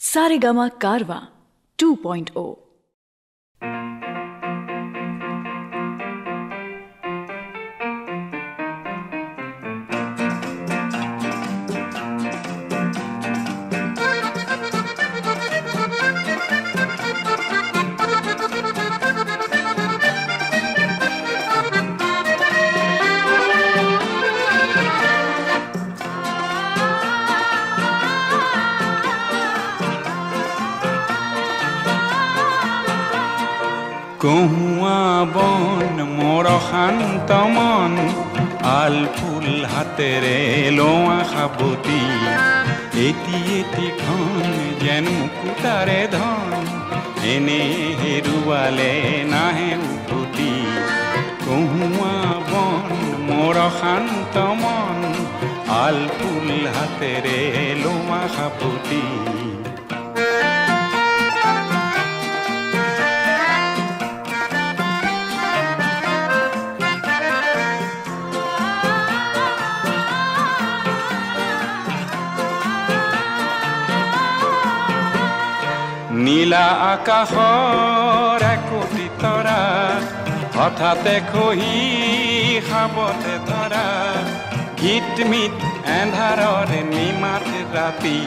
सारेगामा कारवा 2.0 কহুয়া বন মোৰ শান্ত মন আল ফুল হাতেৰে লোৱা সাবতি এটি এটিখন যেন মুকুতাৰে ধন এনে হেৰুৱালে নাহে উভতি কহুয়া বন মোৰ শান্ত মন আল ফুল হাতেৰে লোৱা সাবতি নীলা আকাশৰ একোটি তৰা হঠাতে খহি খাবতে ধৰা গীতমিত এন্ধাৰৰ নিমাত ৰাতি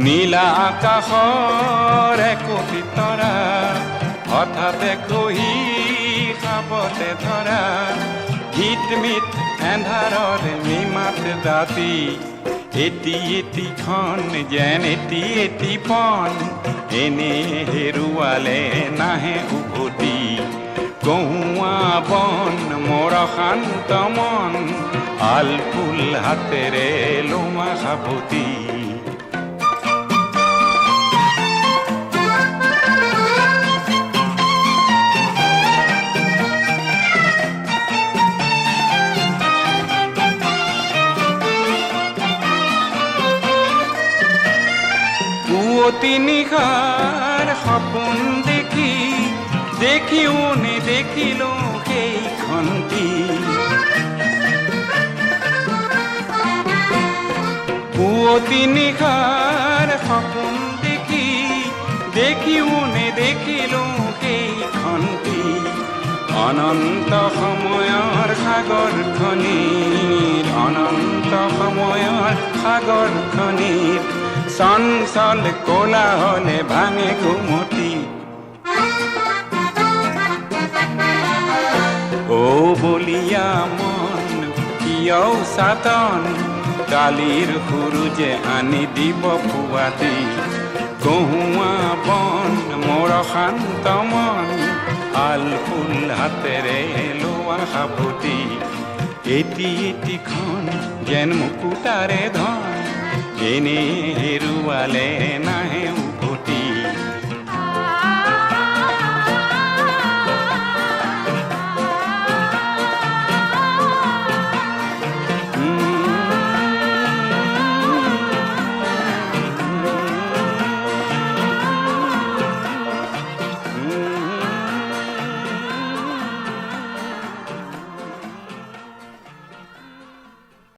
নীলা আকাশৰ একোটি তৰা হঠাতে খহি খাবতে ধৰা গীতমিত এন্ধাৰৰ নিমাত ৰাতি এটি এটিখন যেন এটি এটি পন এনে হেৰুৱালে নাহে উভতি কহুৱা বন মোৰ শান্ত মন আল ফুল হাতেৰে লোৱা সাবতি পুৱতি নিশাৰ সপোন দেখি দেখিও নেদেখিলো সেইখনটি পুৱতি নিশাৰ সপোন দেখি দেখিও নেদেখিলো সেইখনটি অনন্ত সময়ৰ সাগৰখনিৰ অনন্ত সময়ৰ সাগৰখনিৰ চঞ্চল কোলাহলে ভাঙে ঘুমতি ও বলিয়া মন কিয় সাতন কালিৰ সুৰুজে আনি দিব পুৱাতি কহুৱা বন মোৰ শান্ত মন আল ফুল হাতেৰে লোৱা সাবতি এটি এটিখন যেন মুকুতাৰে ধন এনে হেৰুৱালে নাহে